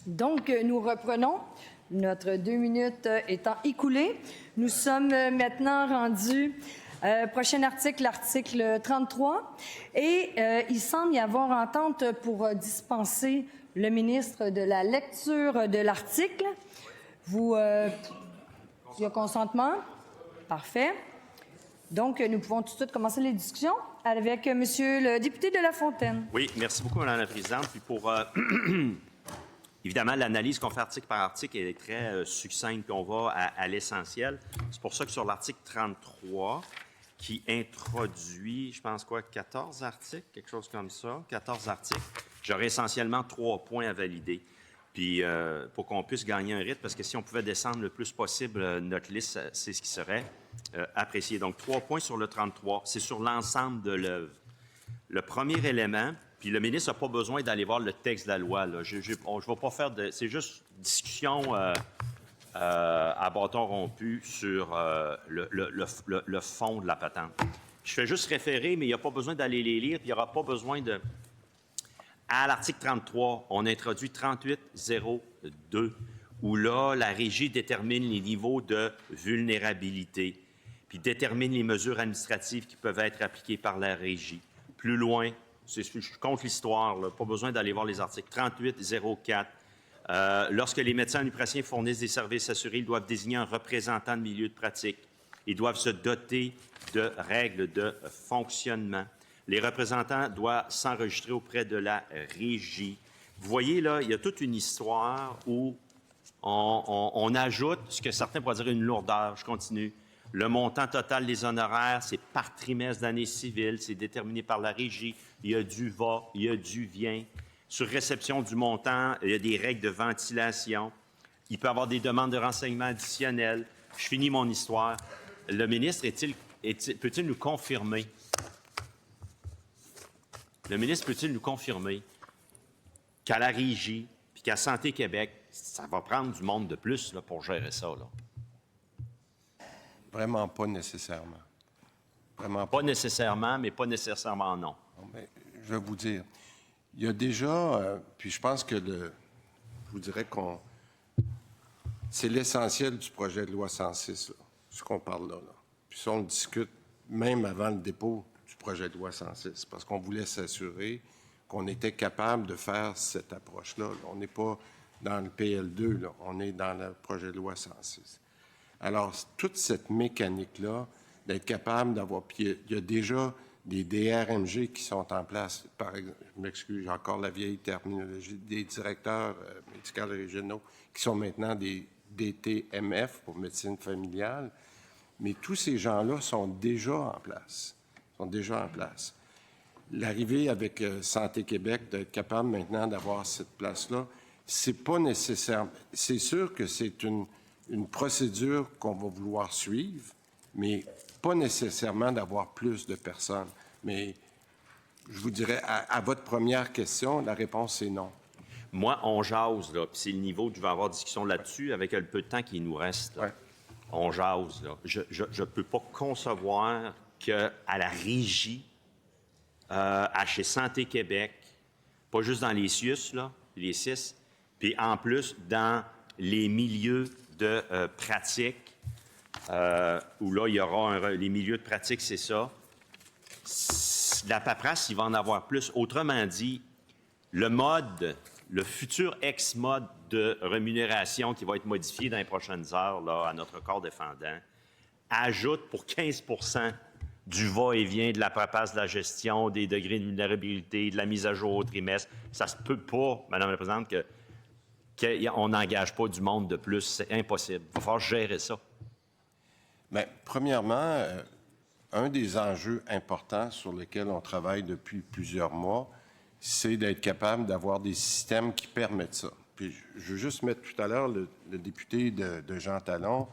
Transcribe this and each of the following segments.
Donc, nous reprenons. Notre 2 minutes étant écoulées. Nous sommes maintenant rendus prochain article, l'article 33. Et il semble y avoir entente pour dispenser le ministre de la lecture de l'article. Il y a consentement? Parfait. Donc, nous pouvons tout de suite commencer les discussions avec Monsieur le député de La Fontaine. Oui, merci beaucoup, Mme la Présidente. Puis pour, évidemment, l'analyse qu'on fait article par article est très succincte, puis on va à l'essentiel. C'est pour ça que sur l'article 33, qui introduit, je pense 14 articles, quelque chose comme ça, 14 articles, j'aurais essentiellement 3 points à valider. Puis pour qu'on puisse gagner un rythme, parce que si on pouvait descendre le plus possible notre liste, c'est ce qui serait apprécié. Donc, 3 points sur le 33. C'est sur l'ensemble de l'œuvre. Le premier élément, puis le ministre n'a pas besoin d'aller voir le texte de la loi. Là. Je ne vais pas faire de... C'est juste discussion à bâton rompu sur le fond de la patente. Je fais juste référer, mais il n'y a pas besoin d'aller les lire, puis il n'y aura pas besoin de... À l'article 33, on introduit 38.02, où là, la Régie détermine les niveaux de vulnérabilité, puis détermine les mesures administratives qui peuvent être appliquées par la Régie. Plus loin, je compte l'histoire, pas besoin d'aller voir les articles. 38.04, lorsque les médecins omnipraticiens fournissent des services assurés, ils doivent désigner un représentant de milieu de pratique. Ils doivent se doter de règles de fonctionnement. Les représentants doivent s'enregistrer auprès de la Régie. Vous voyez, là, il y a toute une histoire où on ajoute ce que certains pourraient dire une lourdeur. Je continue. Le montant total des honoraires, c'est par trimestre d'année civile, c'est déterminé par la Régie. Il y a du va, il y a du vient. Sur réception du montant, il y a des règles de ventilation. Il peut y avoir des demandes de renseignements additionnels. Je finis mon histoire. Le ministre peut-il nous confirmer? Le ministre peut-il nous confirmer qu'à la Régie puis qu'à Santé Québec, ça va prendre du monde de plus là, pour gérer ça? Là? Vraiment pas nécessairement. Vraiment pas nécessairement, mais pas nécessairement non. Mais, je vais vous dire, il y a déjà, puis je pense que je vous dirais qu'on... C'est l'essentiel du projet de loi 106, là, ce qu'on parle là. Puis ça, on le discute même avant le dépôt du projet de loi 106, parce qu'on voulait s'assurer qu'on était capable de faire cette approche-là. On n'est pas dans le PL2, là. On est dans le projet de loi 106. Alors, toute cette mécanique-là, d'être capable d'avoir... Puis il y a déjà des DRMG qui sont en place. Par exemple, je m'excuse, j'ai encore la vieille terminologie, des directeurs médicaux régionaux qui sont maintenant des DTMF pour médecine familiale. Mais tous ces gens-là sont déjà en place. L'arrivée avec Santé Québec, d'être capable maintenant d'avoir cette place-là, c'est pas nécessaire. C'est sûr que c'est une procédure qu'on va vouloir suivre, mais pas nécessairement d'avoir plus de personnes. Mais je vous dirais, à votre première question, la réponse est non. Moi, on jase, là, puis c'est le niveau, je vais avoir discussion là-dessus avec le peu de temps qui nous reste. Ouais. On jase, là. Je ne peux pas concevoir qu'à la Régie, chez Santé Québec, pas juste dans les CIUS, là, les 6, puis en plus dans les milieux de pratique, où là, il y aura les milieux de pratique, c'est ça. La paperasse, il va en avoir plus. Autrement dit, le futur ex-mode de rémunération qui va être modifié dans les prochaines heures là, à notre corps défendant, ajoute pour 15 du va-et-vient, de la paperasse, de la gestion, des degrés de vulnérabilité, de la mise à jour au trimestre. Ça se peut pas, Mme la Présidente, qu'on n'engage pas du monde de plus. C'est impossible. Il va falloir gérer ça. Bien, premièrement, un des enjeux importants sur lesquels on travaille depuis plusieurs mois, c'est d'être capable d'avoir des systèmes qui permettent ça. Puis, je veux juste mettre tout à l'heure, le député de Jean Talon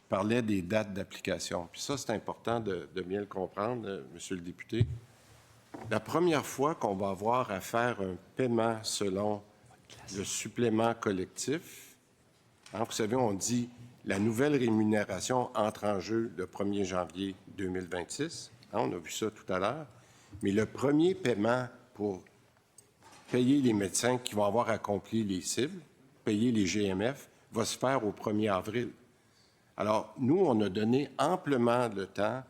parlait des dates d'application. Puis ça, c'est important de bien le comprendre, Monsieur le député. La première fois qu'on va avoir à faire un paiement selon le supplément collectif, hein, vous savez, on dit la nouvelle rémunération entre en jeu le 1er janvier 2026. Hein, on a vu ça tout à l'heure. Mais le premier paiement pour payer les médecins qui vont avoir accompli les cibles, payer les GMF va se faire au 1er avril. Alors, nous, on a donné amplement le temps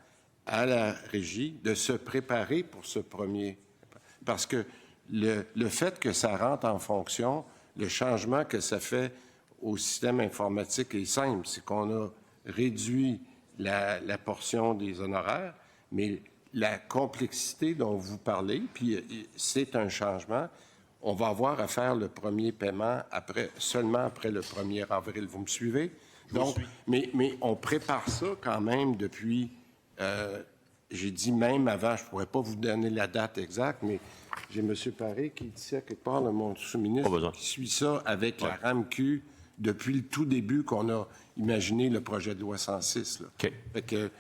à la régie de se préparer pour ce premier. Parce que le fait que ça rentre en fonction, le changement que ça fait au système informatique est simple. C'est qu'on a réduit la portion des honoraires, mais la complexité dont vous parlez, puis c'est un changement, on va avoir à faire le premier paiement seulement après le 1er avril. Vous me suivez? Donc, mais on prépare ça quand même depuis, j'ai dit même avant, je ne pourrais pas vous donner la date exacte, mais j'ai M. Paré qui dit ça quelque part, mon sous-ministre, qui suit ça avec la RAMQ depuis le tout début qu'on a imaginé le projet de loi 106. Là. OK. Fait que,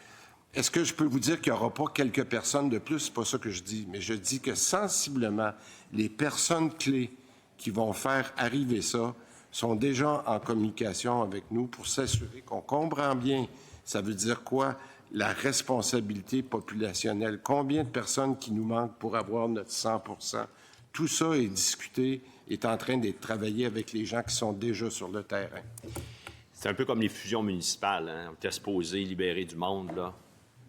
est-ce que je peux vous dire qu'il n'y aura pas quelques personnes de plus? C'est pas ça que je dis, mais je dis que sensiblement, les personnes clés qui vont faire arriver ça sont déjà en communication avec nous pour s'assurer qu'on comprend bien ça veut dire quoi, la responsabilité populationnelle, combien de personnes qui nous manquent pour avoir notre 100 %. Tout ça est discuté, est en train d'être travaillé avec les gens qui sont déjà sur le terrain. C'est un peu comme les fusions municipales. Hein? On était supposé libérer du monde, là.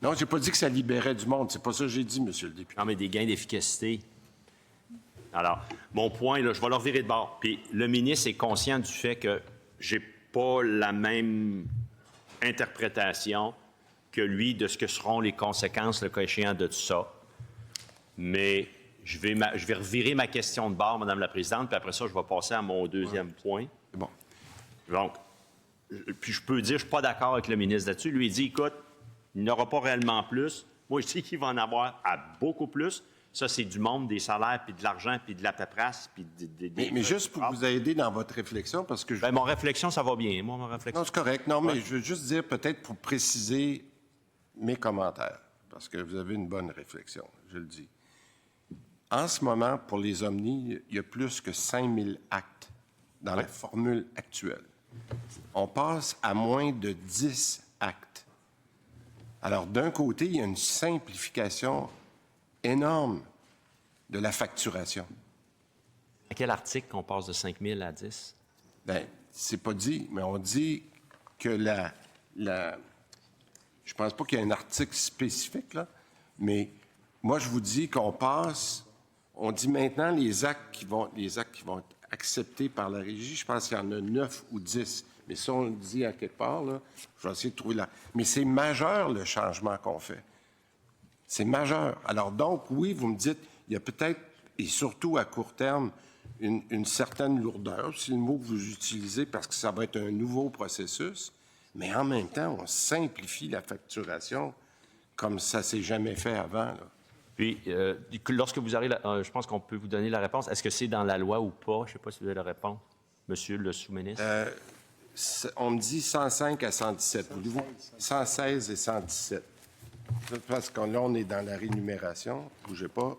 Non, j'ai pas dit que ça libérait du monde. C'est pas ça que j'ai dit, Monsieur le député. Non, mais des gains d'efficacité. Alors, mon point, là, je vais leur virer de bord. Puis le ministre est conscient du fait que j'ai pas la même interprétation que lui de ce que seront les conséquences, le cas échéant, de tout ça. Mais je vais revirer ma question de bord, Madame la Présidente, puis après ça, je vais passer à mon deuxième point. C'est bon. Donc, puis je peux dire, je ne suis pas d'accord avec le ministre là-dessus. Lui, il dit, écoute, il n'aura pas réellement plus. Moi, je dis qu'il va en avoir à beaucoup plus. Ça, c'est du monde, des salaires, puis de l'argent, puis de la paperasse, puis mais juste pour vous aider dans votre réflexion, parce que... Bien, mon réflexion, ça va bien. Moi, mon réflexion... Non, c'est correct. Non, mais je veux juste dire, peut-être pour préciser mes commentaires, parce que vous avez une bonne réflexion, je le dis. En ce moment, pour les Omnis, il y a plus que 5000 actes dans la formule actuelle. On passe à moins de 10 actes. Alors, d'un côté, il y a une simplification énorme de la facturation. À quel article qu'on passe de 5 000 à 10? Bien, c'est pas dit, mais on dit que je pense pas qu'il y ait un article spécifique, là, mais moi, je vous dis qu'on passe, on dit maintenant les actes qui vont être acceptés par la régie, je pense qu'il y en a 9 ou 10. Mais ça, on le dit à quelque part, là, je vais essayer de trouver là. Mais c'est majeur, le changement qu'on fait. C'est majeur. Alors donc, oui, vous me dites, il y a peut-être, et surtout à court terme, une certaine lourdeur, c'est le mot que vous utilisez, parce que ça va être un nouveau processus, mais en même temps, on simplifie la facturation comme ça ne s'est jamais fait avant. Là. Puis, lorsque vous arrivez, je pense qu'on peut vous donner la réponse. Est-ce que c'est dans la loi ou pas? Je ne sais pas si vous avez la réponse, Monsieur le sous-ministre. On me dit 105 à 117. Voulez-vous 116 et 117. Parce que là, on est dans la rémunération. Bougez pas.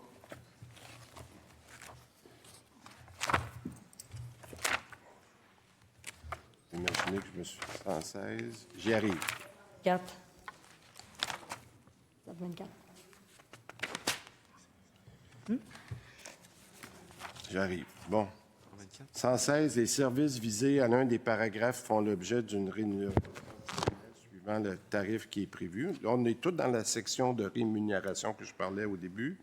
Imaginez que je me suis 116. J'y arrive. 4. 24. J'arrive. Bon. 116, les services visés à l'un des paragraphes font l'objet d'une rémunération suivant le tarif qui est prévu. Là, on est tous dans la section de rémunération que je parlais au début.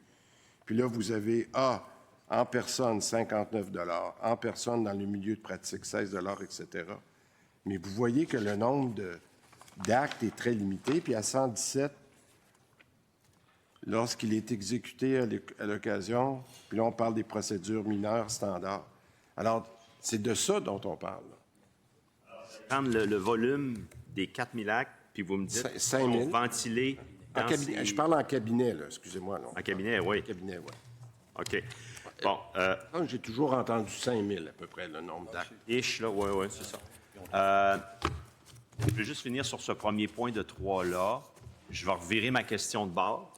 Puis là, vous avez A, en personne, 59 $, en personne dans le milieu de pratique, 16 $, etc. Mais vous voyez que le nombre d'actes est très limité. Puis à 117, lorsqu'il est exécuté à l'occasion, puis là, on parle des procédures mineures standards. Alors, c'est de ça dont on parle. Prendre le volume des 4 000 actes, puis vous me dites, 5 000. ventiler dans ces... Je parle en cabinet, là, excusez-moi. Non. En cabinet, oui. En cabinet, oui. OK. Bon, J'ai toujours entendu 5 000 à peu près, le nombre d'actes. ish, là, oui, c'est ça. Je vais juste finir sur ce premier point de 3-là. Je vais revirer ma question de bord.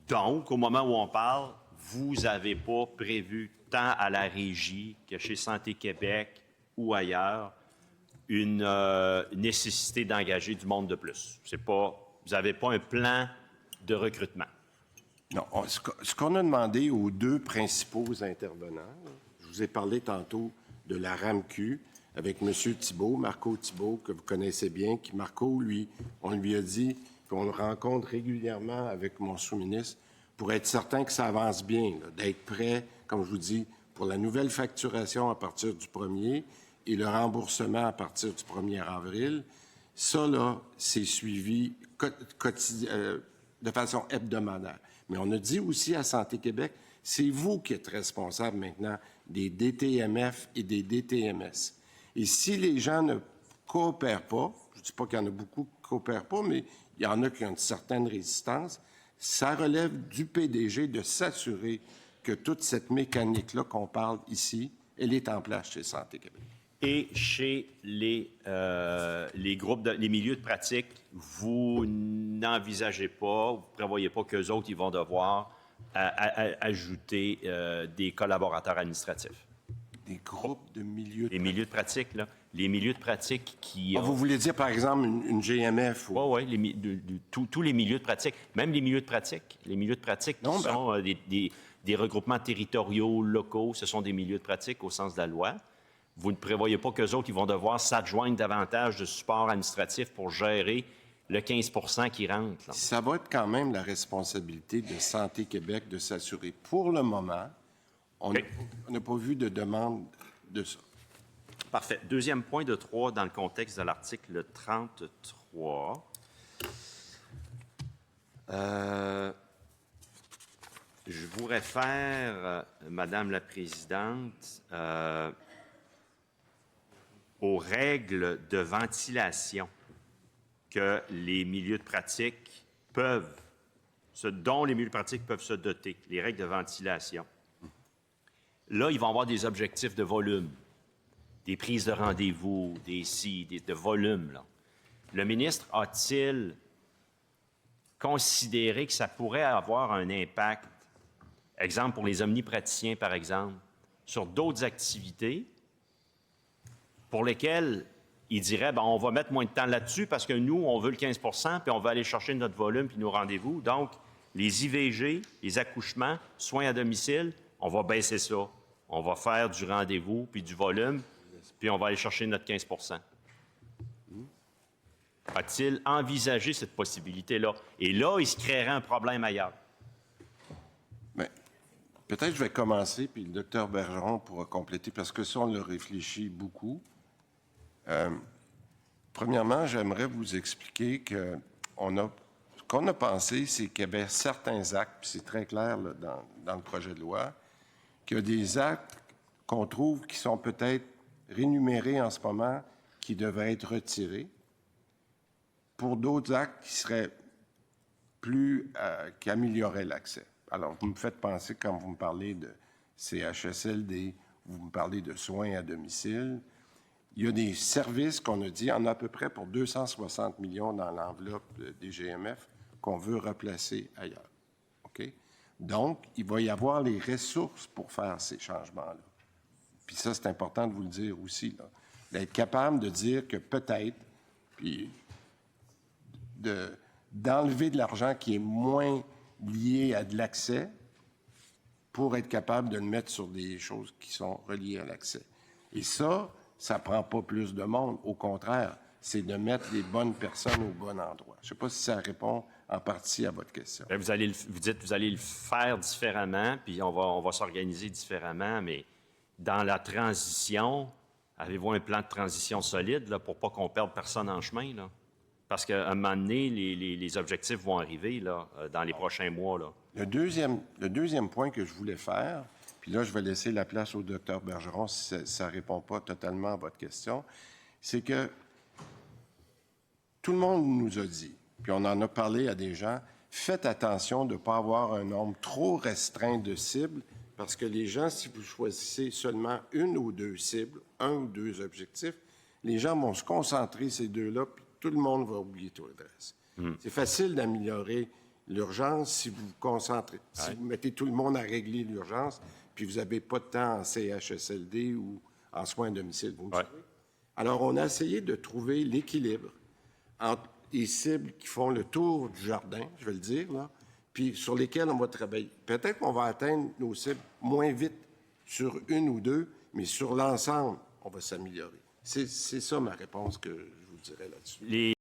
Donc, au moment où on parle, vous n'avez pas prévu, tant à la Régie que chez Santé Québec ou ailleurs, une nécessité d'engager du monde de plus. Vous n'avez pas un plan de recrutement. Non. Ce qu'on a demandé aux deux principaux intervenants, je vous ai parlé tantôt de la RAMQ avec M. Thibault, Marco Thibault, que vous connaissez bien, qui, Marco, lui, on lui a dit, puis on le rencontre régulièrement avec mon sous-ministre, pour être certain que ça avance bien, là, d'être prêt, comme je vous dis, pour la nouvelle facturation à partir du 1er et le remboursement à partir du 1er avril. Ça, là, c'est suivi de façon hebdomadaire. Mais on a dit aussi à Santé Québec, c'est vous qui êtes responsable maintenant des DTMF et des DTMS. Et si les gens ne coopèrent pas, je ne dis pas qu'il y en a beaucoup qui ne coopèrent pas, mais il y en a qui ont une certaine résistance, ça relève du PDG de s'assurer que toute cette mécanique-là qu'on parle ici, elle est en place chez Santé Québec. Et chez les groupes, les milieux de pratique, vous n'envisagez pas, vous ne prévoyez pas qu'eux autres, ils vont devoir ajouter des collaborateurs administratifs? Des groupes de milieux de Les milieux de pratique, là. Les milieux de pratique qui... Vous voulez dire, par exemple, une GMF? Ou... Oui, tous les milieux de pratique, même les milieux de pratique. Les milieux de pratique qui sont des regroupements territoriaux, locaux, ce sont des milieux de pratique au sens de la loi. Vous ne prévoyez pas qu'eux autres, ils vont devoir s'adjoindre davantage de support administratif pour gérer le 15 % qui rentre. Là. Ça va être quand même la responsabilité de Santé Québec de s'assurer. Pour le moment, on n'a pas vu de demande de ça. Parfait. Deuxième point de 3 dans le contexte de l'article 33. Je vous réfère, Madame la Présidente, aux règles de ventilation que les milieux de pratique dont les milieux de pratique peuvent se doter, les règles de ventilation. Là, ils vont avoir des objectifs de volume, des prises de rendez-vous, de volume. Là. Le ministre a-t-il considéré que ça pourrait avoir un impact, exemple pour les omnipraticiens, par exemple, sur d'autres activités pour lesquelles il dirait, bien, on va mettre moins de temps là-dessus parce que nous, on veut le 15 % puis on va aller chercher notre volume puis nos rendez-vous. Donc, les IVG, les accouchements, soins à domicile, on va baisser ça. On va faire du rendez-vous puis du volume, puis on va aller chercher notre 15 %. A-t-il envisagé cette possibilité-là? Et là, il se créerait un problème ailleurs. Bien, peut-être que je vais commencer, puis le docteur Bergeron pourra compléter, parce que ça, on le réfléchit beaucoup. Premièrement, j'aimerais vous expliquer que ce qu'on a pensé, c'est qu'il y avait certains actes, puis c'est très clair là, dans le projet de loi, qu'il y a des actes qu'on trouve qui sont peut-être rémunérés en ce moment, qui devraient être retirés, pour d'autres actes qui seraient qui amélioreraient l'accès. Alors, vous me faites penser, quand vous me parlez de CHSLD, vous me parlez de soins à domicile, il y a des services qu'on a dit, on a à peu près pour 260 millions dans l'enveloppe des GMF qu'on veut replacer ailleurs. OK? Donc, il va y avoir les ressources pour faire ces changements-là. Puis ça, c'est important de vous le dire aussi, là. D'être capable de dire que peut-être, puis d'enlever de l'argent qui est moins lié à de l'accès pour être capable de le mettre sur des choses qui sont reliées à l'accès. Et ça ne prend pas plus de monde. Au contraire, c'est de mettre les bonnes personnes au bon endroit. Je ne sais pas si ça répond en partie à votre question. Bien, vous dites que vous allez le faire différemment, puis on va s'organiser différemment, mais dans la transition, avez-vous un plan de transition solide là, pour pas qu'on perde personne en chemin? Là? Parce qu'à un moment donné, les objectifs vont arriver là, dans les prochains mois. Là. Le deuxième point que je voulais faire, puis là, je vais laisser la place au docteur Bergeron si ça ne répond pas totalement à votre question, c'est que tout le monde nous a dit, puis on en a parlé à des gens, faites attention de ne pas avoir un nombre trop restreint de cibles, parce que les gens, si vous choisissez seulement une ou deux cibles, un ou deux objectifs, les gens vont se concentrer ces deux-là, puis tout le monde va oublier tout le reste. C'est facile d'améliorer l'urgence si vous vous concentrez, si vous mettez tout le monde à régler l'urgence, puis vous n'avez pas de temps en CHSLD ou en soins à domicile, vous me savez. Alors, on a essayé de trouver l'équilibre entre les cibles qui font le tour du jardin, je vais le dire, là, puis sur lesquelles on va travailler. Peut-être qu'on va atteindre nos cibles moins vite sur une ou deux, mais sur l'ensemble, on va s'améliorer. C'est ça ma réponse que je vous dirais là-dessus.